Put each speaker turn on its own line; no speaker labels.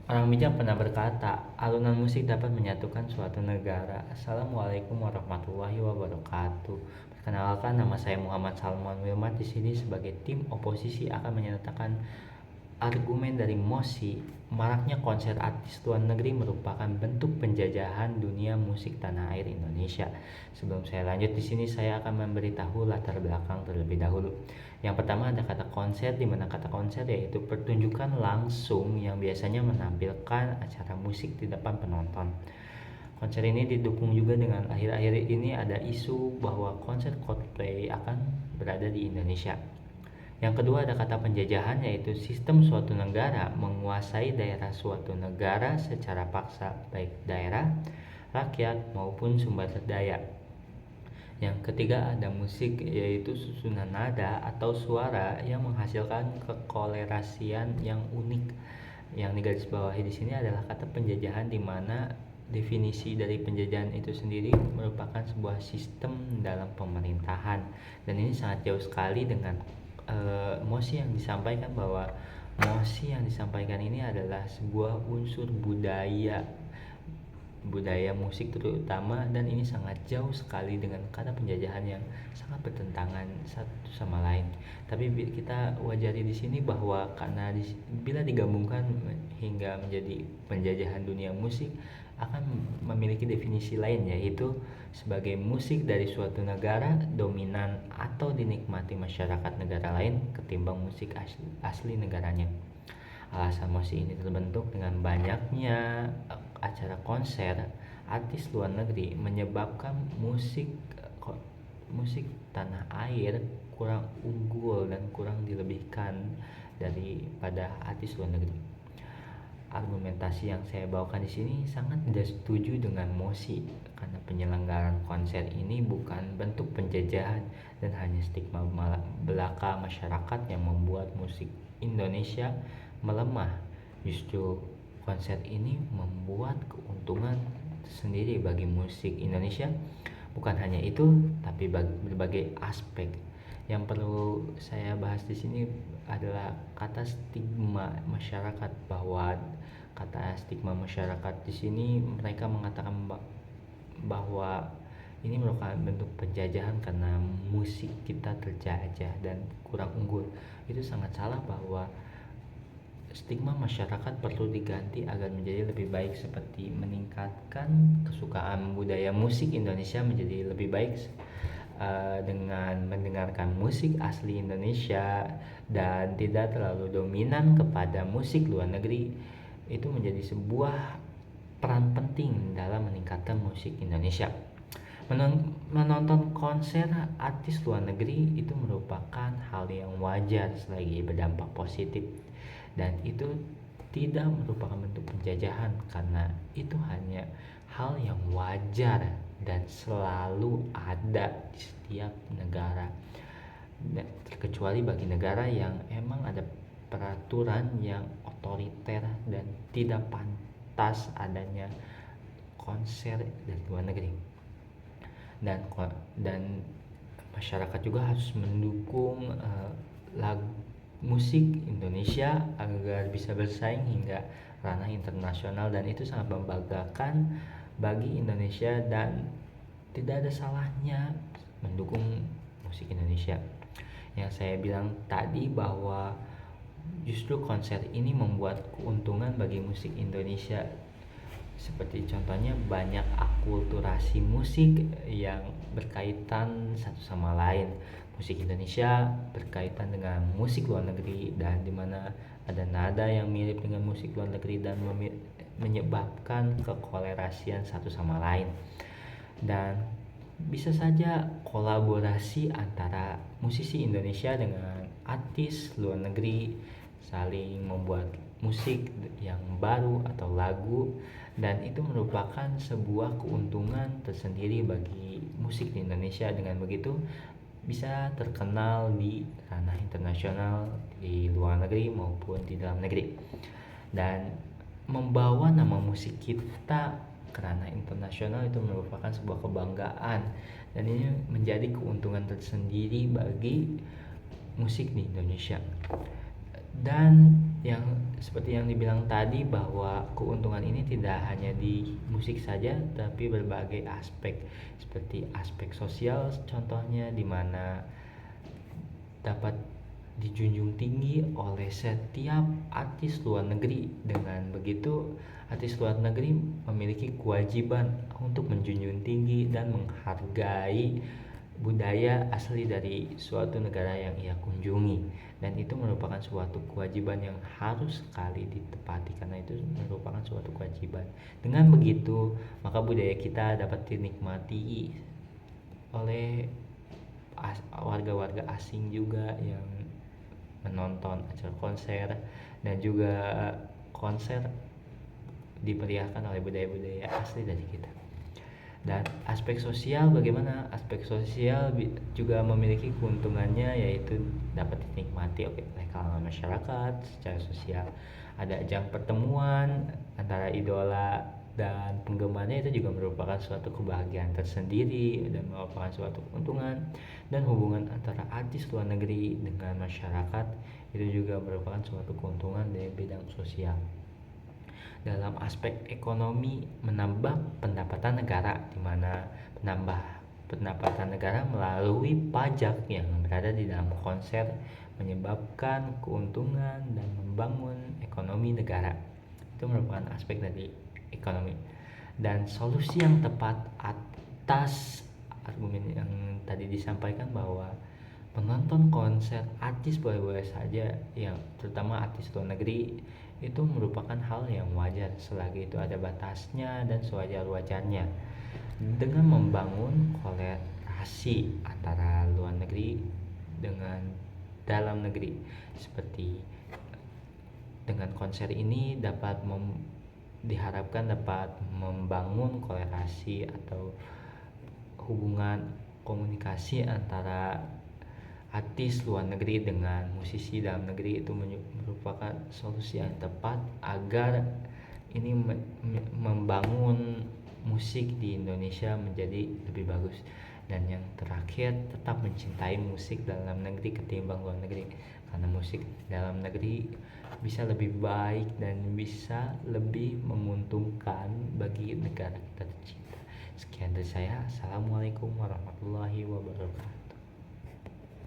Orang bijak pernah berkata, alunan musik dapat menyatukan suatu negara. Assalamualaikum warahmatullahi wabarakatuh. Perkenalkan, nama saya Muhammad Salman Wilmat. Di sini sebagai tim oposisi akan menyatakan argumen dari Mosi. Maraknya konser artis luar negeri merupakan bentuk penjajahan dunia musik tanah air Indonesia. Sebelum saya lanjut, di sini saya akan memberitahu latar belakang terlebih dahulu. Yang pertama ada kata konser, di mana kata konser yaitu pertunjukan langsung yang biasanya menampilkan acara musik di depan penonton. Konser ini didukung juga dengan akhir-akhir ini ada isu bahwa konser Coldplay akan berada di Indonesia. Yang kedua ada kata penjajahan, yaitu sistem suatu negara menguasai daerah suatu negara secara paksa, baik daerah, rakyat maupun sumber daya. Yang ketiga ada musik, yaitu susunan nada atau suara yang menghasilkan kekolerasian yang unik. Yang digarisbawahi di sini adalah kata penjajahan, di mana definisi dari penjajahan itu sendiri merupakan sebuah sistem dalam pemerintahan, dan ini sangat jauh sekali dengan mosi yang disampaikan, bahwa mosi yang disampaikan ini adalah sebuah unsur budaya musik terutama, dan ini sangat jauh sekali dengan kata penjajahan yang sangat bertentangan satu sama lain. Tapi kita wajari di sini bahwa karena bila digabungkan hingga menjadi penjajahan dunia musik akan memiliki definisi lain, yaitu sebagai musik dari suatu negara dominan atau dinikmati masyarakat negara lain ketimbang musik asli negaranya. Alasan musik ini terbentuk dengan banyaknya acara konser artis luar negeri menyebabkan musik tanah air kurang unggul dan kurang dilebihkan daripada artis luar negeri. Argumentasi yang saya bawakan di sini sangat tidak setuju dengan Mosi, karena penyelenggaraan konser ini bukan bentuk penjajahan dan hanya stigma belaka masyarakat yang membuat musik Indonesia melemah. Justru konser ini membuat keuntungan sendiri bagi musik Indonesia. Bukan hanya itu, tapi berbagai aspek. Yang perlu saya bahas di sini adalah kata stigma masyarakat, bahwa kata stigma masyarakat di sini mereka mengatakan bahwa ini merupakan bentuk penjajahan karena musik kita terjajah dan kurang unggul. Itu sangat salah, bahwa stigma masyarakat perlu diganti agar menjadi lebih baik, seperti meningkatkan kesukaan budaya musik Indonesia menjadi lebih baik dengan mendengarkan musik asli Indonesia dan tidak terlalu dominan kepada musik luar negeri. Itu menjadi sebuah peran penting dalam meningkatkan musik Indonesia. Menonton konser artis luar negeri itu merupakan hal yang wajar selagi berdampak positif, dan itu tidak merupakan bentuk penjajahan, karena itu hanya hal yang wajar dan selalu ada di setiap negara, terkecuali bagi negara yang emang ada peraturan yang otoriter dan tidak pantas adanya konser dari luar negeri. Dan masyarakat juga harus mendukung lagu musik Indonesia agar bisa bersaing hingga ranah internasional, dan itu sangat membanggakan bagi Indonesia dan tidak ada salahnya mendukung musik Indonesia. Yang saya bilang tadi bahwa justru konser ini membuat keuntungan bagi musik Indonesia, seperti contohnya banyak akulturasi musik yang berkaitan satu sama lain. Musik Indonesia berkaitan dengan musik luar negeri, dan dimana ada nada yang mirip dengan musik luar negeri dan menyebabkan kekolerasian satu sama lain. Dan bisa saja kolaborasi antara musisi Indonesia dengan artis luar negeri saling membuat musik yang baru atau lagu, dan itu merupakan sebuah keuntungan tersendiri bagi musik di Indonesia. Dengan begitu bisa terkenal di ranah internasional, di luar negeri maupun di dalam negeri, dan membawa nama musik kita ke ranah internasional itu merupakan sebuah kebanggaan, dan ini menjadi keuntungan tersendiri bagi musik di Indonesia. Dan yang seperti yang dibilang tadi bahwa keuntungan ini tidak hanya di musik saja tapi berbagai aspek seperti aspek sosial contohnya di mana dapat dijunjung tinggi oleh setiap artis luar negeri. Dengan begitu, artis luar negeri memiliki kewajiban untuk menjunjung tinggi dan menghargai budaya asli dari suatu negara yang ia kunjungi, dan itu merupakan suatu kewajiban yang harus sekali ditepati karena itu merupakan suatu kewajiban. Dengan begitu, maka budaya kita dapat dinikmati oleh warga-warga asing juga yang menonton acara konser, dan juga konser diperiahkan oleh budaya-budaya asli dari kita. Dan aspek sosial bagaimana? Aspek sosial juga memiliki keuntungannya, yaitu dapat dinikmati oleh kalangan masyarakat secara sosial. Ada ajang pertemuan antara idola dan penggemarnya, itu juga merupakan suatu kebahagiaan tersendiri dan merupakan suatu keuntungan. Dan hubungan antara artis luar negeri dengan masyarakat itu juga merupakan suatu keuntungan dari bidang sosial. Dalam aspek ekonomi, menambah pendapatan negara, di mana penambah pendapatan negara melalui pajak yang berada di dalam konser menyebabkan keuntungan dan membangun ekonomi negara. Itu merupakan aspek dari ekonomi. Dan solusi yang tepat atas argumen yang tadi disampaikan bahwa menonton konser artis boleh-boleh saja, yang terutama artis luar negeri, itu merupakan hal yang wajar selagi itu ada batasnya dan sewajar-wajarnya. Dengan membangun kolerasi antara luar negeri dengan dalam negeri, seperti dengan konser ini diharapkan dapat membangun kolerasi atau hubungan komunikasi antara artis luar negeri dengan musisi dalam negeri. Itu merupakan solusi yang tepat agar ini membangun musik di Indonesia menjadi lebih bagus. Dan yang terakhir, tetap mencintai musik dalam negeri ketimbang luar negeri, karena musik dalam negeri bisa lebih baik dan bisa lebih menguntungkan bagi negara kita tercinta. Sekian dari saya. Assalamualaikum warahmatullahi wabarakatuh.